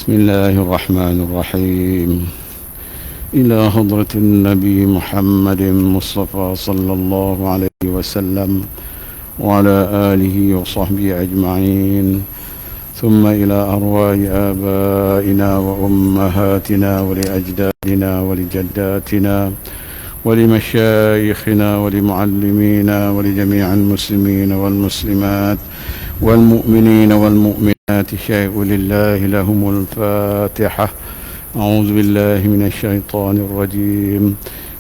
بسم الله الرحمن الرحيم. إلى حضرة النبي محمد مصطفى صلى الله عليه وسلم وعلى آله وصحبه أجمعين، ثم إلى أرواح آبائنا وأمهاتنا ولأجدادنا ولجداتنا ولمشايخنا ولمعلمينا ولجميع المسلمين والمسلمات والمؤمنين والمؤمنات. شيء لله لهم الفاتحة. أعوذ بالله من الشيطان الرجيم.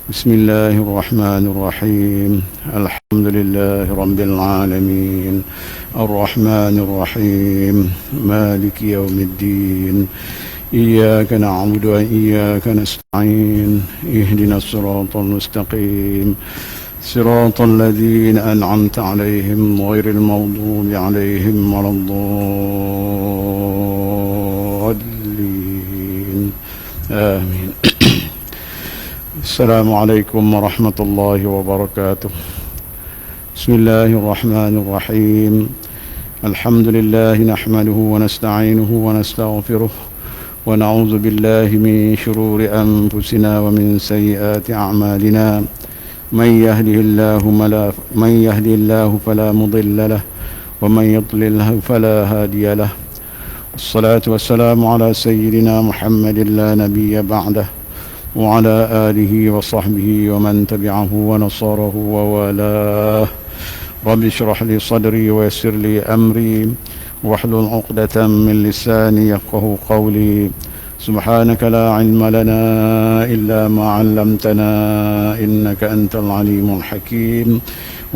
بسم الله الرحمن الرحيم. الحمد لله رب العالمين، الرحمن الرحيم، مالك يوم الدين، إياك نعبد وإياك نستعين، اهدنا الصراط المستقيم، صراط الذين أنعمت عليهم غير المغضوب عليهم ولا الضالين، آمين. السلام عليكم ورحمة الله وبركاته. بسم الله الرحمن الرحيم. الحمد لله نحمده ونستعينه ونستغفره ونعوذ بالله من شرور أنفسنا ومن سيئات أعمالنا. من يهده الله فلا مضل له ومن يضلله فلا هادي له. الصلاة والسلام على سيدنا محمد لا نبي بعده وعلى آله وصحبه ومن تبعه ونصره ووالاه. رب اشرح لي صدري ويسر لي أمري واحلل عقدة من لساني يفقهوا قولي. سبحانك لا علم لنا إلا ما علمتنا إنك أنت العليم الحكيم.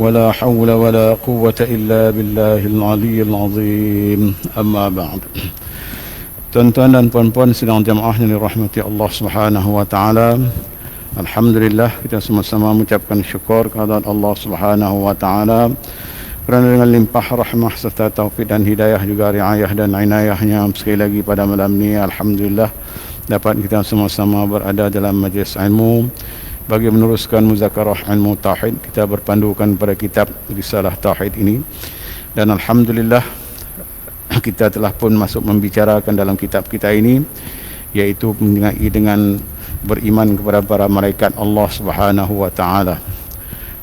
ولا حول ولا قوة إلا بالله العلي العظيم. أما بعد. Tuan-tuan dan puan-puan sidang jemaah yang dirahmati Allah Subhanahu wa taala. Alhamdulillah, kita sama-sama mengucapkan syukur kehadirat Allah Subhanahu wa taala kerana dengan limpah rahmah serta taufik dan hidayah juga riayah dan inayahnya sekali lagi pada malam ini alhamdulillah dapat kita sama-sama berada dalam majlis ilmu bagi meneruskan muzakarah ilmu tauhid. Kita berpandukan pada kitab Risalah Tauhid ini dan alhamdulillah kita telah pun masuk membicarakan dalam kitab kita ini, iaitu mengenai dengan beriman kepada para malaikat Allah Subhanahu wa taala.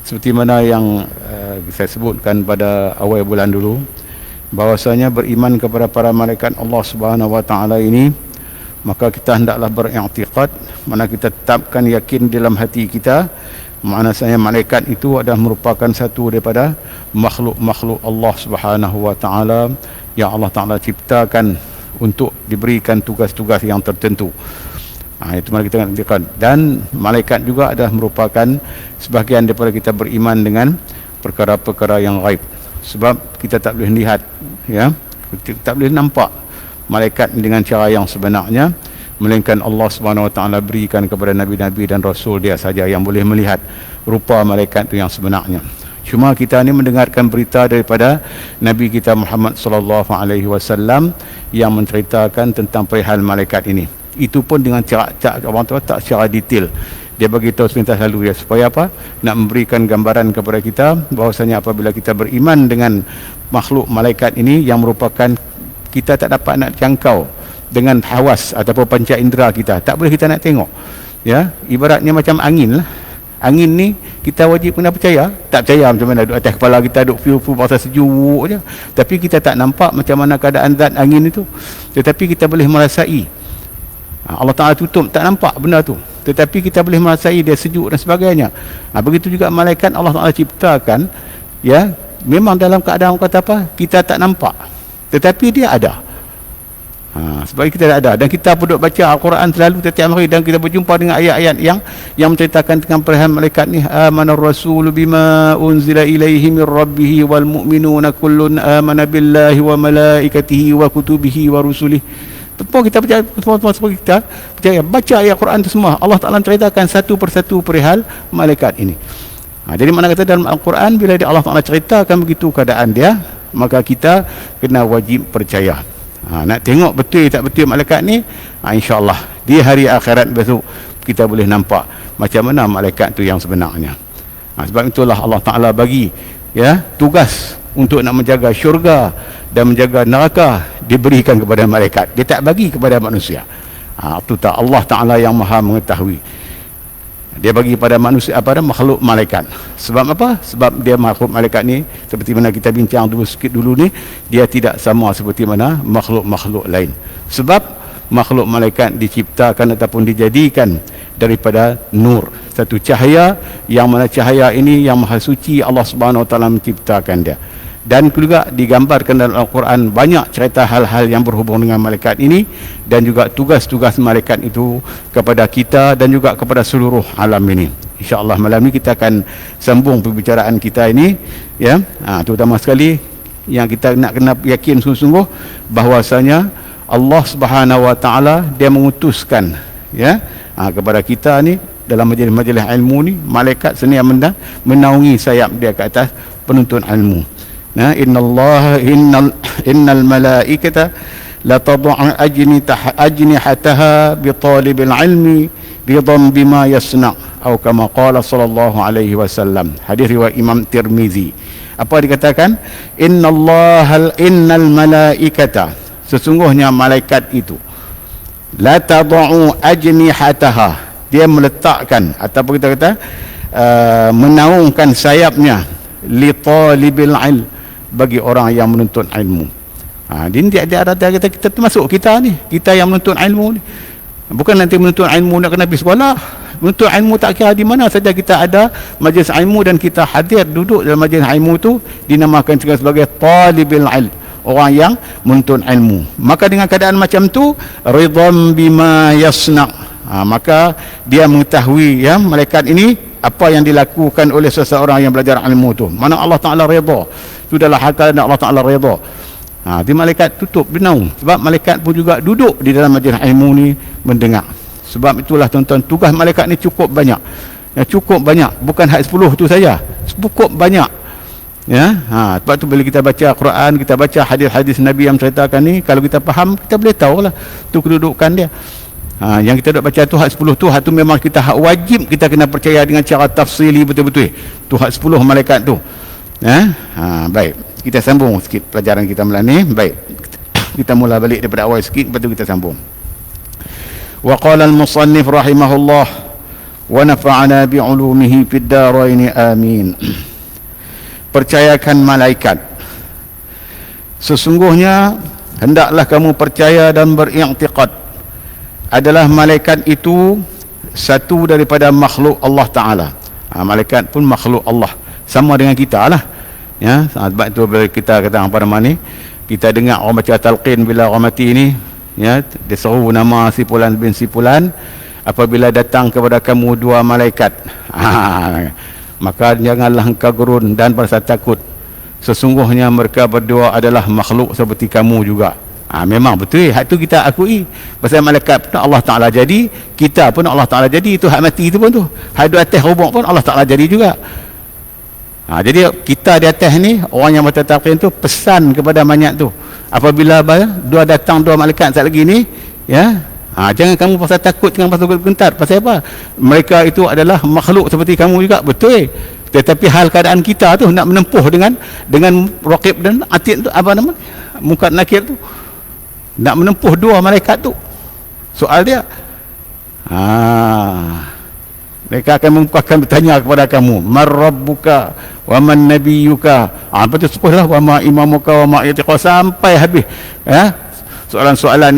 Seperti mana yang saya sebutkan pada awal bulan dulu, bahwasanya beriman kepada para malaikat Allah Subhanahu wa taala ini, maka kita hendaklah beriktikad, mana kita tetapkan yakin dalam hati kita, makna saya malaikat itu adalah merupakan satu daripada makhluk-makhluk Allah Subhanahu wa taala yang Allah Taala ciptakan untuk diberikan tugas-tugas yang tertentu. Itu mari kita ingatkan. Dan malaikat juga adalah merupakan sebahagian daripada kita beriman dengan perkara-perkara yang gaib. Sebab kita tak boleh lihat, ya, kita tak boleh nampak malaikat dengan cara yang sebenarnya, melainkan Allah Subhanahu wa taala berikan kepada nabi-nabi dan rasul dia saja yang boleh melihat rupa malaikat itu yang sebenarnya. Cuma kita ni mendengarkan berita daripada Nabi kita Muhammad sallallahu alaihi wasallam yang menceritakan tentang perihal malaikat ini. Itu pun dengan cara orang tua tak secara detail. Dia bagi tahu sepintas lalu ya, supaya apa? Nak memberikan gambaran kepada kita bahawasanya apabila kita beriman dengan makhluk malaikat ini yang merupakan kita tak dapat nak jangkau dengan hawas ataupun panca indera kita, tak boleh kita nak tengok. Ya, ibaratnya macam angin lah. Angin ni kita wajib kena percaya. Tak percaya macam mana duduk atas kepala kita, duduk feel pasal sejuk je. Tapi kita tak nampak macam mana keadaan zat angin itu. Tetapi kita boleh merasai. Allah Ta'ala tutup, tak nampak benda tu. Tetapi kita boleh merasai dia sejuk dan sebagainya. Begitu juga malaikat Allah Ta'ala ciptakan, ya, memang dalam keadaan kata apa? Kita tak nampak. Tetapi dia ada. Sebab kita ada, dan kita duduk baca Al-Quran selalu setiap hari, dan kita berjumpa dengan ayat-ayat yang menceritakan tentang perihal malaikat ni. Amanar rasulu bima unzila ilaihi min rabbih wal mu'minuna kullun amana billahi wa malaikatihi wa kutubihi wa rusulihi. Semua kita percaya, semua kita percaya, baca ayat Quran itu semua. Allah Ta'ala ceritakan satu persatu perihal malaikat ini. Jadi mana kata dalam Al-Quran, bila Allah Ta'ala ceritakan begitu keadaan dia, maka kita kena wajib percaya. Nak tengok betul tak betul malaikat ni, insya-Allah di hari akhirat besok kita boleh nampak macam mana malaikat tu yang sebenarnya. Sebab itulah Allah Ta'ala bagi, ya, tugas untuk nak menjaga syurga dan menjaga neraka diberikan kepada malaikat, dia tak bagi kepada manusia. Itu tak Allah Ta'ala yang maha mengetahui. Dia bagi pada manusia, pada makhluk malaikat. Sebab apa? Sebab dia makhluk malaikat ni, seperti mana kita bincang dulu sikit dulu ni, dia tidak sama seperti mana makhluk-makhluk lain. Sebab makhluk malaikat diciptakan ataupun dijadikan daripada nur, satu cahaya, yang mana cahaya ini yang maha suci Allah Subhanahu Wa Taala menciptakan dia. Dan juga digambarkan dalam Al-Quran banyak cerita hal-hal yang berhubung dengan malaikat ini, dan juga tugas-tugas malaikat itu kepada kita dan juga kepada seluruh alam ini. InsyaAllah malam ini kita akan sambung perbicaraan kita ini, ya. Terutama sekali yang kita nak kena yakin sungguh-sungguh bahwasanya Allah Subhanahu Wa Taala dia mengutuskan, ya, kepada kita ni dalam majlis-majlis ilmu ni, malaikat senior menaungi sayap dia ke atas penuntut ilmu. innal malaikata la tad'u ajnihataha bi talibil ilmi ridan bima yasna' atau kama qala sallallahu alaihi wasallam. Hadis riwayat Imam Tirmizi. Apa dikatakan? Innal malaikata, sesungguhnya malaikat itu, la tad'u ajnihataha, dia meletakkan ataupun kita kata menaungkan sayapnya, li talibil ilm, bagi orang yang menuntut ilmu. Dia ada kita termasuk kita ni, kita yang menuntut ilmu ni. Bukan nanti menuntut ilmu nak kena pergi sekolah. Menuntut ilmu tak kira di mana saja kita ada majlis ilmu dan kita hadir duduk dalam majlis ilmu tu, dinamakan sebagai talibil ilm, orang yang menuntut ilmu. Maka dengan keadaan macam tu, ridham bima yasna', maka dia mengetahui, ya, malaikat ini apa yang dilakukan oleh seseorang yang belajar ilmu tu. Mana Allah Ta'ala redha, itu adalah hakal dan Allah Ta'ala redha. Di malaikat tutup benau, sebab malaikat pun juga duduk di dalam majlis ilmu ni mendengar. Sebab itulah tuan-tuan, tugas malaikat ni cukup banyak, ya, cukup banyak, bukan hak 10 tu saja, cukup banyak, ya. Sebab tu bila kita baca Quran, kita baca hadis-hadis Nabi yang menceritakan ni, kalau kita faham, kita boleh tahulah tu kedudukan dia. Yang kita duk baca tu hak 10 tu, hak tu memang kita hak wajib kita kena percaya dengan cara tafsili betul-betul. Tu hak 10 malaikat tu. Baik, kita sambung sikit pelajaran kita malam ni. Baik, kita mula balik daripada awal sikit, lepas tu kita sambung. Wa qala al-musannif rahimahullah wa nafa'ana bi'ulumihi fid darain amin. Percayakan malaikat, sesungguhnya hendaklah kamu percaya dan beriktikad adalah malaikat itu satu daripada makhluk Allah Ta'ala. Malaikat pun makhluk Allah, sama dengan kita lah, ya. Sebab itu bila kita kata pada mana ni, kita dengar orang baca talqin bila orang mati ni, ya, dia seru nama si fulan bin si fulan, apabila datang kepada kamu dua malaikat, maka janganlah engkau gurun dan berasa takut, sesungguhnya mereka berdua adalah makhluk seperti kamu juga. Memang betul, hak tu kita akui. Pasal malaikat pun Allah Ta'ala jadi, kita pun Allah Ta'ala jadi. Itu hak mati tu pun tu, hak di atas rubuk pun Allah Ta'ala jadi juga. Jadi kita di atas ni, orang yang baca talqin tu pesan kepada mayat tu, apabila dua datang dua malaikat saat lagi ni, ya, jangan kamu pasal takut, jangan pasal gentar. Pasal apa? Mereka itu adalah makhluk seperti kamu juga, betul. Tetapi hal keadaan kita tu nak menempuh dengan raqib dan atid tu, apa nama, Munkar Nakir tu, nak menempuh dua malaikat tu. Soal dia, mereka akan bertanya kepada kamu, man rabbuka wa man nabiyyuka. Lepas tu sepuhlah wa ma imamuka wa ma yatiqa, sampai habis, ya, soalan-soalan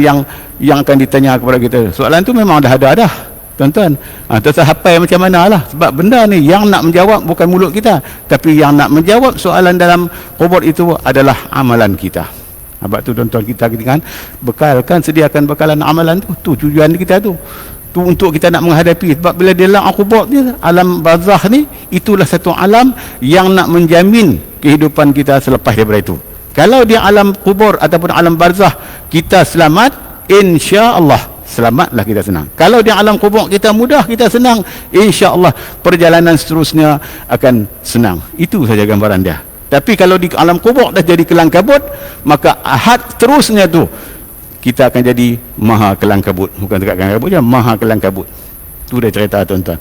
yang akan ditanya kepada kita. Soalan tu memang dah ada dah, tuan-tuan. Terserah hafal macam mana lah. Sebab benda ni yang nak menjawab bukan mulut kita, tapi yang nak menjawab soalan dalam kubur itu adalah amalan kita. Sebab tu tuan-tuan, kita kan bekalkan, sediakan bekalan amalan tu tujuan kita tu untuk kita nak menghadapi. Sebab bila dia dalam kubur ni, alam barzakh ni, itulah satu alam yang nak menjamin kehidupan kita selepas daripada itu. Kalau di alam kubur ataupun alam barzakh kita selamat, insya-Allah selamatlah, kita senang. Kalau di alam kubur kita mudah, kita senang, insya-Allah perjalanan seterusnya akan senang. Itu saja gambaran dia. Tapi kalau di alam kubur dah jadi kelang kabut, maka ahad terusnya tu kita akan jadi maha kelang kabut. Bukan dekat kelang kabut je, maha kelang kabut. Tu dah cerita, tuan-tuan,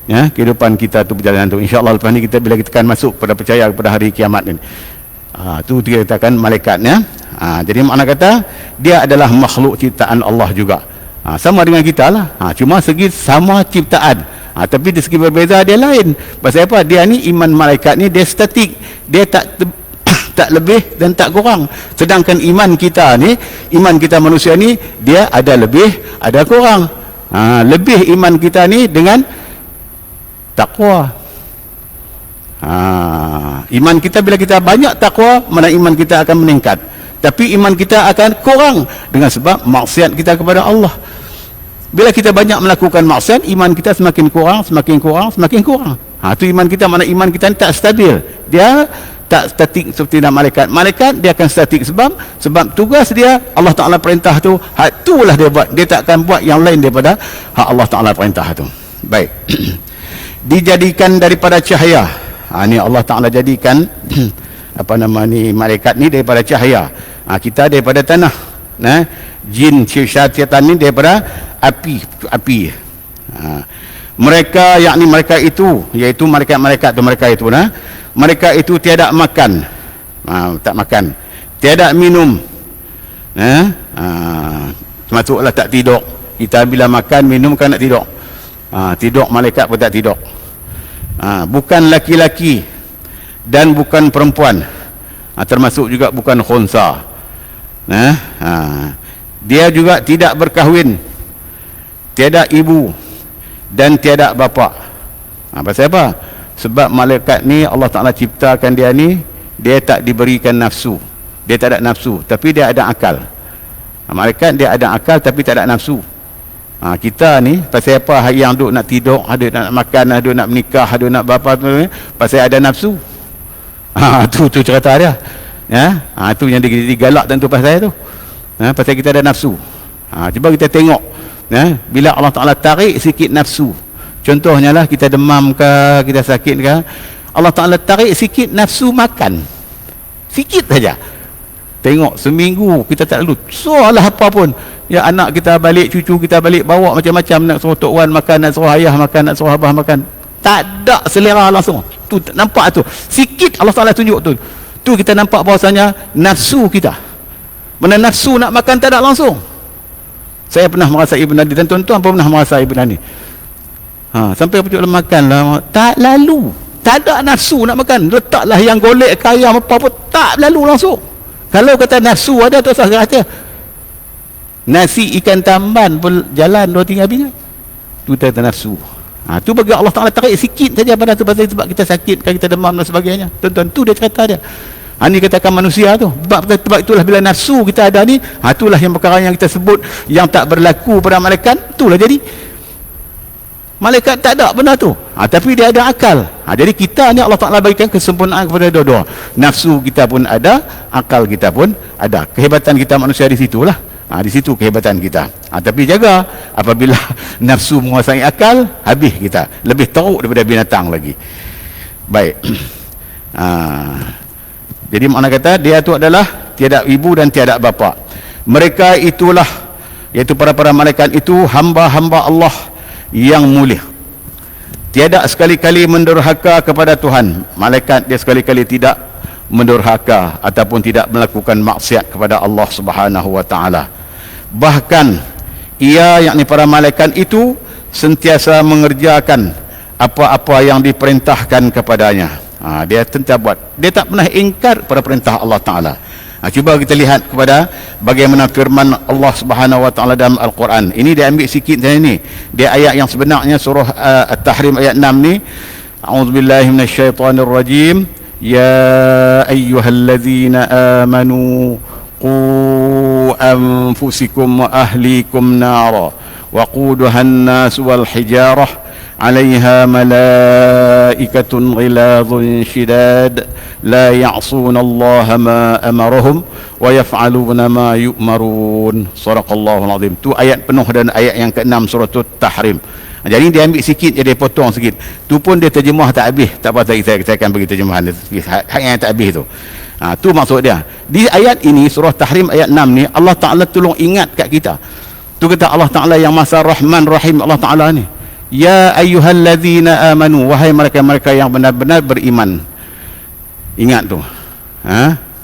ya, kehidupan kita tu, perjalanan tu. InsyaAllah lepas ni kita, bila kita akan masuk pada percaya kepada hari kiamat ni, Tu dia katakan malaikatnya. Jadi makna kata dia adalah makhluk ciptaan Allah juga. Sama dengan kita lah. Cuma segi sama ciptaan. Tapi dari segi berbeza dia lain. Pasal apa? Dia ni iman malaikat ni dia statik. Dia tak lebih dan tak kurang. Sedangkan iman kita ni, iman kita manusia ni, dia ada lebih, ada kurang. Lebih iman kita ni dengan takwa. Iman kita bila kita banyak takwa, mana iman kita akan meningkat. Tapi iman kita akan kurang dengan sebab maksiat kita kepada Allah. Bila kita banyak melakukan maksiat, iman kita semakin kurang, semakin kurang, semakin kurang. Itu iman kita, mana iman kita ni tak stabil. Dia tak statik seperti malaikat. Malaikat dia akan statik sebab tugas dia Allah Ta'ala perintah tu, hak itulah dia buat. Dia tak akan buat yang lain daripada hak Allah Ta'ala perintah tu. Baik. Dijadikan daripada cahaya. Ni Allah Ta'ala jadikan malaikat ni daripada cahaya. Kita daripada tanah. Jin syaitan ni daripada api. Mereka, yakni mereka itu, iaitu mereka itu mereka itu tiada makan, tak makan, tiada minum, termasuklah tak tidur. Kita bila makan minum kan nak tidur. Tidur malaikat pun tak tidur. Bukan laki-laki dan bukan perempuan, termasuk juga bukan khunsa. Dia juga tidak berkahwin, tiada ibu dan tiada bapa. Pasal apa? Sebab malaikat ni Allah Ta'ala ciptakan dia ni, dia tak diberikan nafsu. Dia tak ada nafsu, tapi dia ada akal. Malaikat dia ada akal tapi tak ada nafsu. Kita ni pasal apa? Yang duk nak tidur, ada nak makan, ada nak menikah, ada nak bapa, pasal ada nafsu. Tu cerita dia. Tu yang digalak tentu pasal tu. Pasal kita ada nafsu. Cuba kita tengok, bila Allah Ta'ala tarik sikit nafsu, contohnya lah kita demam ke, kita sakit ke, Allah Ta'ala tarik sikit nafsu makan, sikit saja. Tengok seminggu kita tak lalu soalah apa pun, ya anak kita balik, cucu kita balik, bawa macam-macam, nak suruh tok wan makan, nak suruh ayah makan, nak suruh abah makan, tak ada selera langsung. Tu nampak tu sikit Allah Ta'ala tunjuk tu kita nampak bahawasanya nafsu kita, mana nafsu nak makan tak ada langsung. Saya pernah merasai benda ni, dan tuan-tuan pun pernah merasai benda ni. Sampai pucuk makan lah, tak lalu, tak ada nafsu nak makan. Letaklah yang golek ke ayam apa pun tak lalu langsung. Kalau kata nafsu ada tu sah kata nasi ikan tamban pun jalan 2-3 habis. Tu tak ada nafsu. Tu bagi Allah Ta'ala tarik sikit saja pada tu, sebab kita sakit, kita demam dan sebagainya. Tuan-tuan, tu dia cerita dia. Ini katakan manusia tu. Sebab itulah bila nafsu kita ada ni, itulah yang perkara yang kita sebut yang tak berlaku pada malaikat. Itulah jadi malaikat tak ada benda tu. Tapi dia ada akal. Jadi kita ni Allah Ta'ala berikan kesempurnaan kepada dua-dua. Nafsu kita pun ada, akal kita pun ada. Kehebatan kita manusia di situlah. Di situ kehebatan kita. Tapi jaga, apabila nafsu menguasai akal, habis kita. Lebih teruk daripada binatang lagi. Baik. Jadi makna kata dia tu adalah tiada ibu dan tiada bapa. Mereka itulah, iaitu para malaikat itu, hamba-hamba Allah yang mulia. Tiada sekali-kali mendurhaka kepada Tuhan. Malaikat dia sekali-kali tidak mendurhaka ataupun tidak melakukan maksiat kepada Allah Subhanahu wa Ta'ala. Bahkan ia, yakni para malaikat itu, sentiasa mengerjakan apa-apa yang diperintahkan kepadanya. Dia tentu buat. Dia tak pernah ingkar pada perintah Allah Ta'ala. Cuba kita lihat kepada bagaimana firman Allah Subhanahu wa Ta'ala dalam Al-Quran. Ini dia ambil sikit dari ni. Dia ayat yang sebenarnya surah At-Tahrim ayat 6 ni. A'udzubillahi minasyaitonirrajim. Ya ayyuhalladzina amanu qu anfusikum wa ahlikum nara wa quduhan nas wal hijarah 'alaiha malaikatun ghiladhun shidad la ya'suna Allah ma amarahum wa yaf'aluna ma yu'marun. Sadaqallahul azim. Tu ayat penuh dan ayat yang ke-6 surah At-Tahrim. Jadi dia ambil sikit, dia potong sikit. Tu pun dia terjemah tak habis. Tak apa, saya akan bagi terjemahan hak yang tak habis tu. Tu maksud dia. Di ayat ini surah Tahrim ayat 6 ni, Allah Ta'ala tolong ingat kat kita. Tu kata Allah Ta'ala yang Maha Rahman Rahim, Allah Ta'ala ni, ya ayyuhalladzina amanu, wahai mereka-mereka yang benar-benar beriman. Ingat tu.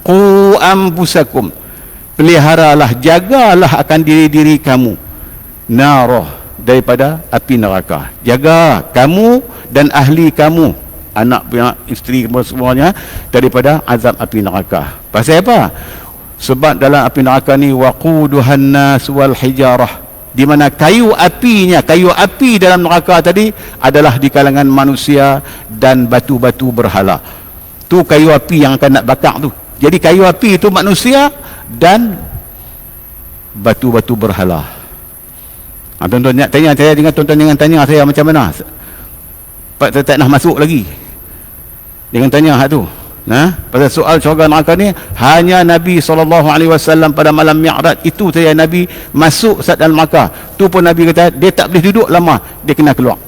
Qu anfusakum, peliharalah, jagalah akan diri-diri kamu, narah, daripada api neraka. Jaga kamu dan ahli kamu, anak, isteri, semuanya, daripada azab api neraka. Pasal apa? Sebab dalam api neraka ni waquduhan nas wal hijarah, di mana kayu api dalam neraka tadi adalah di kalangan manusia dan batu-batu berhala. Tu kayu api yang akan nak bakar tu. Jadi kayu api itu manusia dan batu-batu berhala. Tuan-tuan tanya saya, dengan tuan-tuan jangan tanya saya macam mana. Pak saya tak nak masuk lagi. Jangan tanya hak tu. Pasal soal syurga neraka ni hanya Nabi SAW pada malam Mi'raj itu saja Nabi masuk saat dalam neraka. Tu pun Nabi kata dia tak boleh duduk lama, dia kena keluar.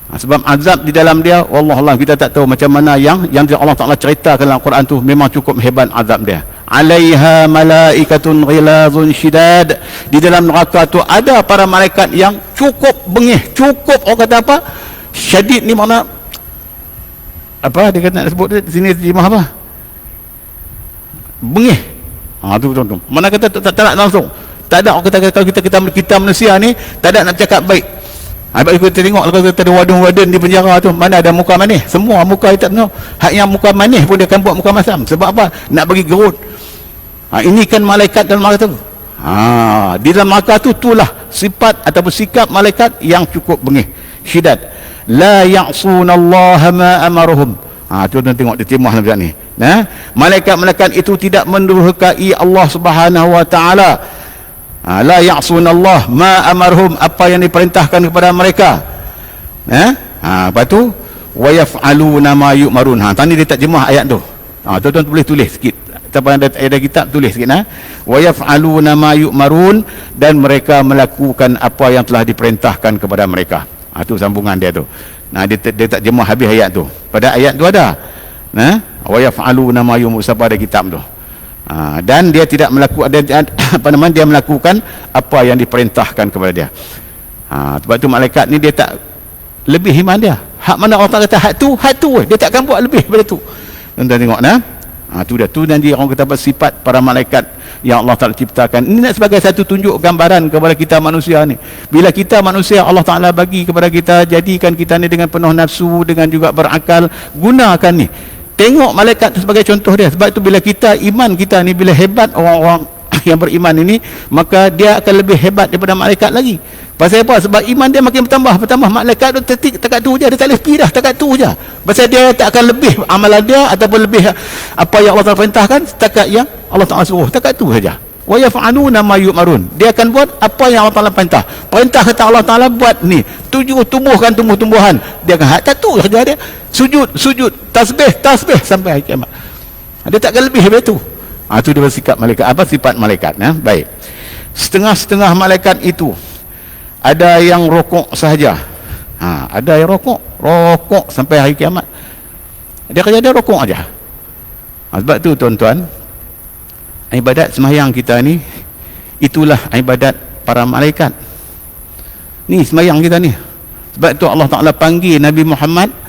Sebab azab di dalam dia, wallahualam kita tak tahu macam mana yang Allah Taala ceritakan dalam Quran tu, memang cukup hebat azab dia. Alaiha malaikatun ghilazun shidad, di dalam neraka tu ada para malaikat yang cukup bengih, cukup, orang kata apa, syadid ni makna apa dia kata nak sebut di sini terjemah apa, bengih. Tu tuan-tuan, mana kata tak nak langsung, tak ada orang kata kalau kita manusia ni tak ada nak cakap baik. Sebab kita tengok kalau kita ada wadon-wadon di penjara tu, mana ada muka manis, semua muka tak tahu. Hak yang muka manis pun dia akan buat muka masam. Sebab apa? Nak bagi gerut. Ini kan malaikat dalam neraka tu. Di dalam neraka tu, itulah sifat ataupun sikap malaikat yang cukup bengih, syidad. La ya'sunallaha ma amaruhum. Tuan-tuan tengok dia terjemah macam ni. Malaikat-malaikat itu tidak mendurhakai Allah Subhanahu wa taala. La ya'sunallah ma amarhum, apa yang diperintahkan kepada mereka. Lepas tu wa yaf'aluna ma yu'marun. Tadi dia tak jemah ayat tu. Tuan-tuan boleh tulis sikit, ataupun ada kitab tulis sikit. Wa yaf'aluna ma yu'marun, dan mereka melakukan apa yang telah diperintahkan kepada mereka. Tu sambungan dia tu. Dia tak jemah habis ayat tu. Pada ayat tu ada wa yaf'aluna ma yu'marun, siapa ada kitab tu. Dan dia tidak melakukan dia melakukan apa yang diperintahkan kepada dia. Sebab tu malaikat ni dia tak lebih iman dia. Hak mana orang kata hak tu dia tak akan buat lebih daripada tu. Tuan-tuan tengok tu dah, tu nanti orang kata sifat para malaikat yang Allah Taala ciptakan. Ini nak sebagai satu tunjuk gambaran kepada kita manusia ni. Bila kita manusia, Allah Taala bagi kepada kita, jadikan kita ni dengan penuh nafsu, dengan juga berakal, gunakan ni. Tengok malaikat sebagai contoh dia. Sebab itu bila kita, iman kita ni bila hebat, orang-orang yang beriman ini, maka dia akan lebih hebat daripada malaikat lagi. Pasal apa? Sebab iman dia makin bertambah. Malaikat tu takat tu je, dia tak boleh pergi dah, takat tu je. Pasal dia tak akan lebih amalan dia ataupun lebih apa yang Allah Ta'ala perintahkan, setakat yang Allah Ta'ala suruh, takat tu saja. Wa yaf'aluna ma yu'marun, dia akan buat apa yang Allah Ta'ala perintah. Perintah kata Allah Ta'ala buat ni, tumbuhkan tumbuh-tumbuhan, dia akan tak tu kerja dia. Sujud, tasbih sampai hari kiamat. Dia tak akan lebih daripada tu. Itu dia bersikap malaikat. Apa sifat malaikat? Baik. Setengah-setengah malaikat itu ada yang rokok sahaja. Ada yang rokok sampai hari kiamat. Dia kerja dia rokok aja. Sebab tu tuan-tuan, ibadat sembahyang kita ni, itulah ibadat para malaikat. Ni sembahyang kita ni. Sebab tu Allah Ta'ala panggil Nabi Muhammad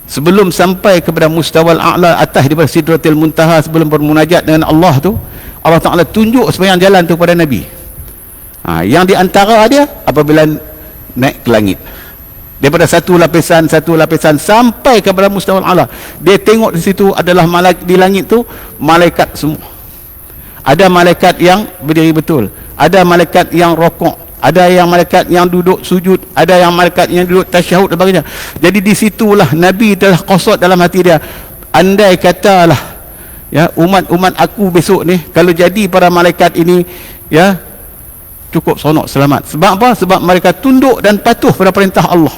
sebelum sampai kepada mustawal a'la, atas daripada Sidratil Muntaha, sebelum bermunajat dengan Allah tu, Allah Ta'ala tunjuk sembahyang jalan tu kepada Nabi. Yang di antara dia apabila naik ke langit, daripada satu lapisan sampai kepada mustawal a'la, dia tengok di situ adalah di langit tu malaikat semua. Ada malaikat yang berdiri betul, ada malaikat yang rokok, ada yang malaikat yang duduk sujud, ada yang malaikat yang duduk tasyahud dan sebagainya. Jadi di situlah Nabi telah qasad dalam hati dia, andai katalah umat aku besok ni kalau jadi para malaikat ini, cukup seronok, selamat. Sebab apa? Sebab mereka tunduk dan patuh pada perintah Allah.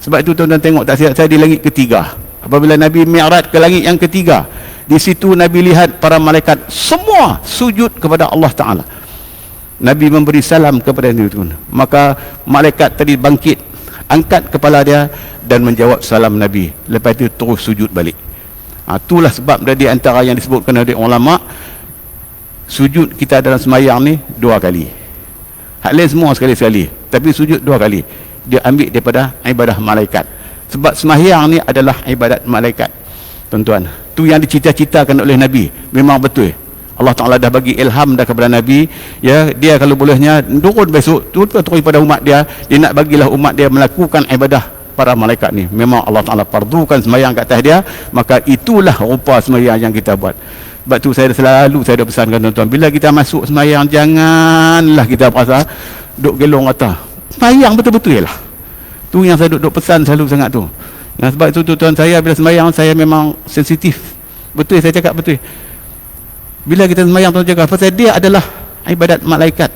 Sebab itu tuan-tuan tengok, tak silap saya, di langit ketiga, apabila Nabi Mi'raj ke langit yang ketiga, di situ Nabi lihat para malaikat semua sujud kepada Allah Ta'ala. Nabi memberi salam kepada Nabi itu, maka malaikat tadi bangkit, angkat kepala dia dan menjawab salam Nabi. Lepas itu terus sujud balik. Itulah sebab dari antara yang disebutkan oleh ulama, sujud kita dalam sembahyang ni 2 kali. Hak lain semua sekali-sekali, tapi sujud 2 kali. Dia ambil daripada ibadah malaikat. Sebab sembahyang ni adalah ibadat malaikat. Tuan-tuan, tu yang dicita-citakan oleh Nabi. Memang betul, Allah Ta'ala dah bagi ilham dah kepada Nabi, ya, dia kalau bolehnya turun besok, turun kepada umat dia, dia nak bagilah umat dia melakukan ibadah para malaikat ni. Memang Allah Ta'ala fardukan semayang kat atas dia, maka itulah rupa semayang yang kita buat. Sebab tu saya dah pesankan tuan-tuan, bila kita masuk semayang, janganlah kita perasa duk gelong atas. Semayang betul-betul lah. Tu yang saya duk pesan selalu sangat tu. Sebab itu tuan-tuan, saya bila semayang, saya memang sensitif. Betul, saya cakap betul. Bila kita semayang, tuan jaga, pasal dia adalah ibadat malaikat.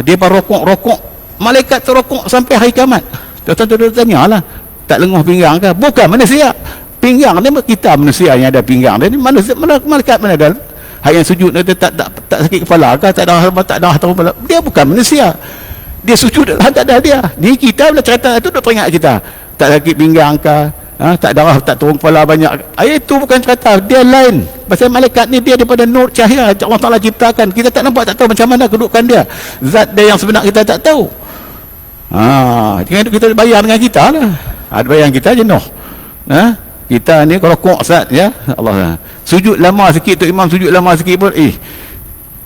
Dia rokok, malaikat terokok sampai hari kiamat. Tuan-tuan tanyalah, tak lenguh pinggang ke? Bukan manusia. Pinggang ni kita manusia yang ada pinggang. Dia ni manusia, malaikat mana ada? Yang sujud dia tak sakit kepala ke? Tak ada kepala. Dia bukan manusia. Dia sujud tak ada dia. Ni kita bila cerita tu dah teringat kita. Tak sakit pinggang ke? Tak darah, tak turun kepala banyak. Itu bukan cerita, dia lain. Pasal malaikat ni dia daripada nur cahaya Allah Ta'ala ciptakan. Kita tak nampak, tak tahu macam mana kedudukan dia. Zat dia yang sebenar kita tak tahu. Kita bayar dengan kita lah. Bayar kita jenuh. Kita ni kalau kok zat, ya Allah, sujud lama sikit tu imam, sujud lama sikit pun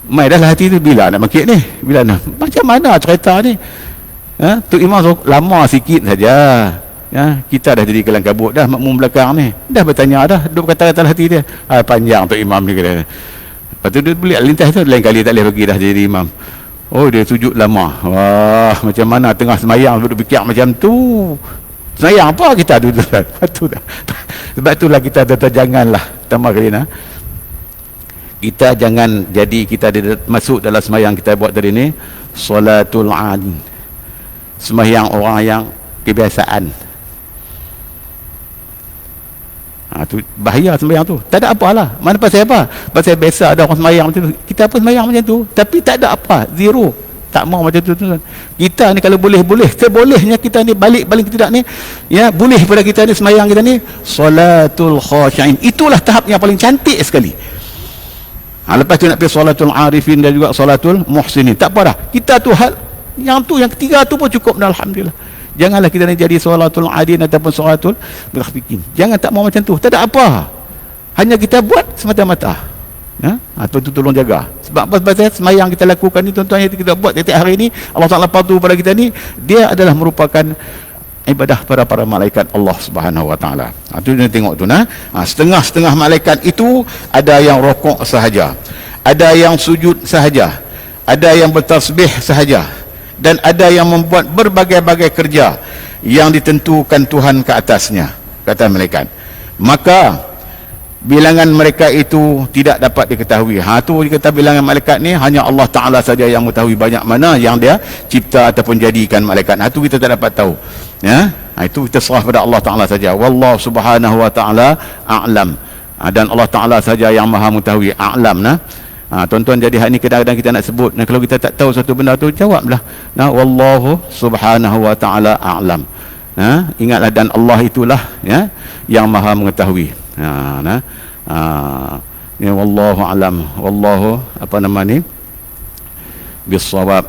mai dah lah hati tu, bila nak makit ni, bila nak, macam mana cerita ni. Tu imam lama sikit saja. Kita dah jadi kelang kabut dah, makmum belakang ni dah bertanya dah, duk kata-kata hati dia, panjang tu imam ni kata. Lepas tu dia beli lintas tu, lain kali tak boleh bagi dah jadi imam. Dia sujud lama. Wah, macam mana tengah semayang duduk fikir macam tu. Semayang apa kita duduk. Sebab itulah kita janganlah, tambah kali kita jangan jadi kita masuk dalam semayang kita buat tadi ni solatul adin, semayang orang yang kebiasaan. Tu bahaya sembahyang tu. Tak ada apalah. Mana pasal apa? Pasal biasa ada orang sembahyang macam tu. Kita pun sembahyang macam tu, tapi tak ada apa, zero. Tak mau macam tu. Kita ni kalau boleh, sebolehnya kita ni balik tidak ni, ya, boleh pada kita ni sembahyang kita ni solatul khashi'in. Itulah tahap yang paling cantik sekali. Lepas tu nak pergi solatul arifin dan juga solatul muhsinin. Tak apa dah. Kita tu hal yang ketiga tu pun cukup dah, alhamdulillah. Janganlah kita ni jadi solatul adin ataupun solatul berfikin. Jangan tak mau macam tu. Tak ada apa. Hanya kita buat semata-mata. Tuan-tuan tolong jaga. Sebab apa? Sebab semayang kita lakukan ni, tuan-tuan, yang kita buat tiap hari ni, Allah Ta'ala padu pada kita ni, dia adalah merupakan ibadah para malaikat Allah Subhanahu Wa Ta'ala. Itu kita tengok tu. Setengah-setengah malaikat itu ada yang rokok sahaja, ada yang sujud sahaja, ada yang bertasbih sahaja, dan ada yang membuat berbagai-bagai kerja yang ditentukan Tuhan ke atasnya, kata malaikat. Maka bilangan mereka itu tidak dapat diketahui. Tu dikata bilangan malaikat ni hanya Allah Ta'ala saja yang mengetahui banyak mana yang dia cipta ataupun jadikan malaikat. Tu kita tak dapat tahu. Itu kita serah pada Allah Ta'ala saja. Wallahu Subhanahu Wa Ta'ala a'lam. Dan Allah Ta'ala saja yang maha mengetahui. A'lam. Tuan-tuan, jadi hak ni kadang-kadang kita nak sebut, kalau kita tak tahu satu benda tu, jawablah wallahu subhanahu wa ta'ala a'lam. Ingatlah, dan Allah itulah, ya, yang maha mengetahui. Wallahu a'lam, wallahu apa nama ni bisawab.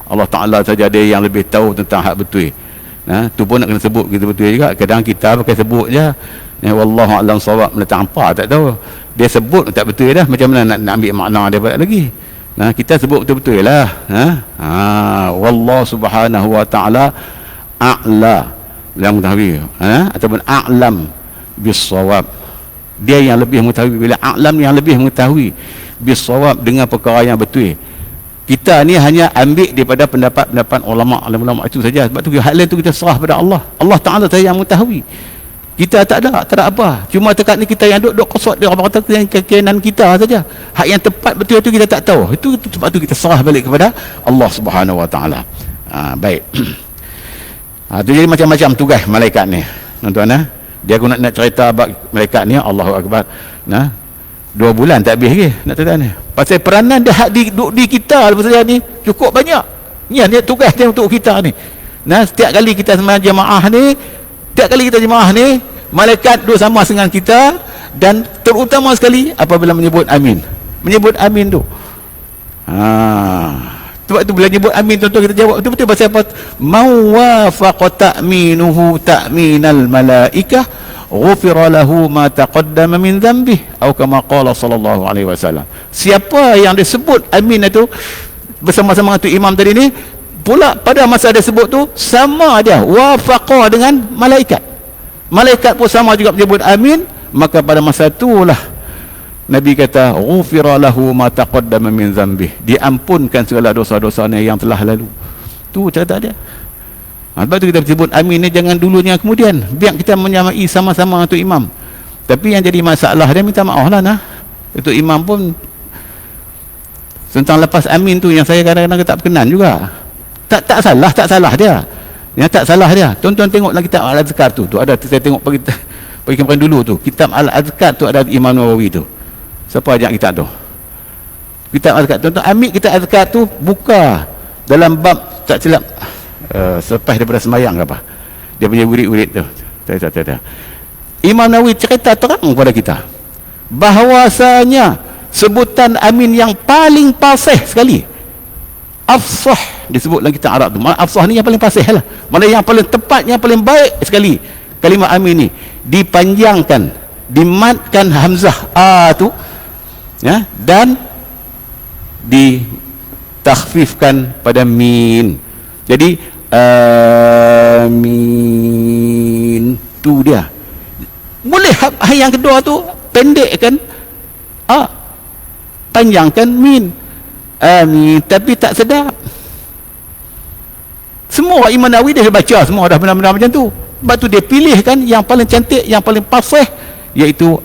Allah Ta'ala saja dia yang lebih tahu tentang hak betul. Tu pun nak kena sebut kita betul juga. Kadang kita pakai sebut je, wallahu a'lam sawab, letak apa tak tahu. Dia sebut tak betul dah, macam mana nak ambil makna dia lagi. Kita sebut betul-betul lah. Wallahu Subhanahu Wa Ta'ala a'la, yang mengetahui, ataupun a'lam bisawab. Dia yang lebih mengetahui. Bila a'lam yang lebih mengetahui bisawab, dengan perkara yang betul. Kita ni hanya ambil daripada pendapat ulama itu saja. Sebab tu hal lain tu kita serah pada Allah. Allah Ta'ala saja yang mengetahui. Kita tak ada apa. Cuma tekat ni kita yang duduk kosot dia, orang kata keyakinan kita saja. Hak yang tepat betul itu kita tak tahu. Itu sebab tu kita serah balik kepada Allah Subhanahu Wa Ta'ala. Baik. Tu jadi macam-macam tugas malaikat ni, tuan-tuan. Dia aku nak cerita bab malaikat ni, Allahu Akbar. 2 bulan tak habis lagi nak cerita ni. Pasal peranan dia hak di kita lepas saja ni cukup banyak. Ni dia tugas dia untuk kita ni. Setiap kali kita sembahyang jemaah ni, malaikat duduk sama dengan kita, dan terutama sekali apabila menyebut amin. Menyebut amin tu. Sebab tu bila menyebut amin, tuan-tuan, kita jawab betul-betul. Pasal apa? Mawafaq ta'minuhu ta'minal malaikah ghufira lahu ma taqaddama min dhanbihi atau kama qala sallallahu alaihi wasallam. Siapa yang disebut amin itu bersama-sama tu imam tadi ni, pula pada masa dia sebut tu sama dia wafaqa dengan malaikat. Malaikat pun sama juga menyebut amin, maka pada masa itulah Nabi kata ghufira lahu ma taqaddama min dhanbihi, diampunkan segala dosa-dosanya yang telah lalu. Tu cerita dia. Sebab tu kita sebut amin ni jangan dulunya kemudian, biar kita menyamai sama-sama untuk imam. Tapi yang jadi masalah dia, minta maaf lah nah, itu imam pun tentang lepas amin tu yang saya kadang-kadang tak berkenan juga. Tak salah dia. Yang tak salah dia. Tuan-tuan tengoklah kitab Al-Azkar tu ada, saya tengok pergi kemarin dulu tu, kitab Al-Azkar tu ada Imam Nawawi tu. Siapa ajak kitab tu? Kitab Al-Azkar. Tuan-tuan ambil kitab Al-Azkar tu, buka dalam bab tak silap selepas daripada sembahyang ke apa. Dia punya wirid-wirid tu. Tak. Imam Nawawi cerita terang kepada kita bahawasanya sebutan amin yang paling fasih sekali, afsah disebut dalam kitab Arab tu. Afsah ni yang paling fasih lah, mana yang paling tepat, yang paling baik sekali kalimah amin ni, dipanjangkan, dimatkan hamzah a tu ya, dan ditakhfifkan pada min. Jadi amin tu dia. Boleh yang kedua tu pendekkan a, panjangkan min, amin, tapi tak sedap. Semua Imam Nawawi dia baca semua dah benar-benar macam tu. Sebab tu dia pilihkan yang paling cantik, yang paling fasih, iaitu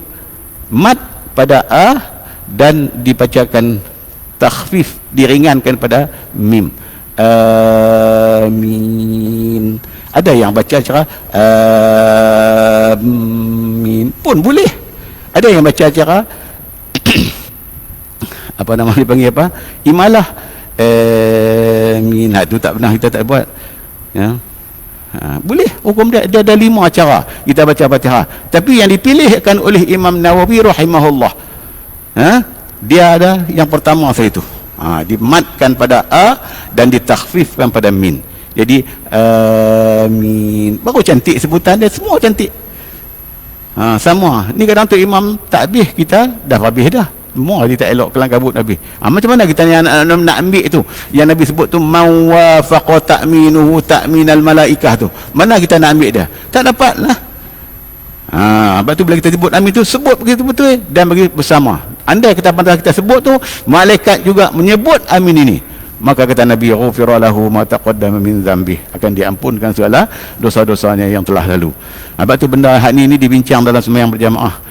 mat pada a dan dibacakan takhfif, diringankan pada mim. Amin. Ada yang baca cara amin pun boleh. Ada yang baca cara apa nama dipanggil apa? Imalah. Amin. Itu tak pernah kita tak buat. Ya. Boleh. Hukum dia ada 5 cara kita baca Fatihah. Tapi yang dipilihkan oleh Imam Nawawi rahimahullah, dia ada yang pertama saya itu. Dimatkan pada a dan ditakhfifkan pada min. Jadi amin. Baru cantik sebutan dia, semua cantik. Sama. Ni kadang tu imam tak habis, kita dah habis dah. Semua dia tak elok kelang kabut habis. Macam mana kita nak ambil tu yang Nabi sebut tu, mawafaqa ta'minuhu ta'minal malaikah tu, mana kita nak ambil dia? Tak dapat lah. Sebab tu bila kita sebut amin tu, sebut begitu-betul dan bagi bersama. Andai kita pandang kita sebut tu, malaikat juga menyebut amin ini, maka kata Nabi ghufira lahu ma taqaddama min dhanbi, akan diampunkan segala dosa-dosanya yang telah lalu. Sebab tu benda hak ni dibincang dalam sembahyang berjamaah.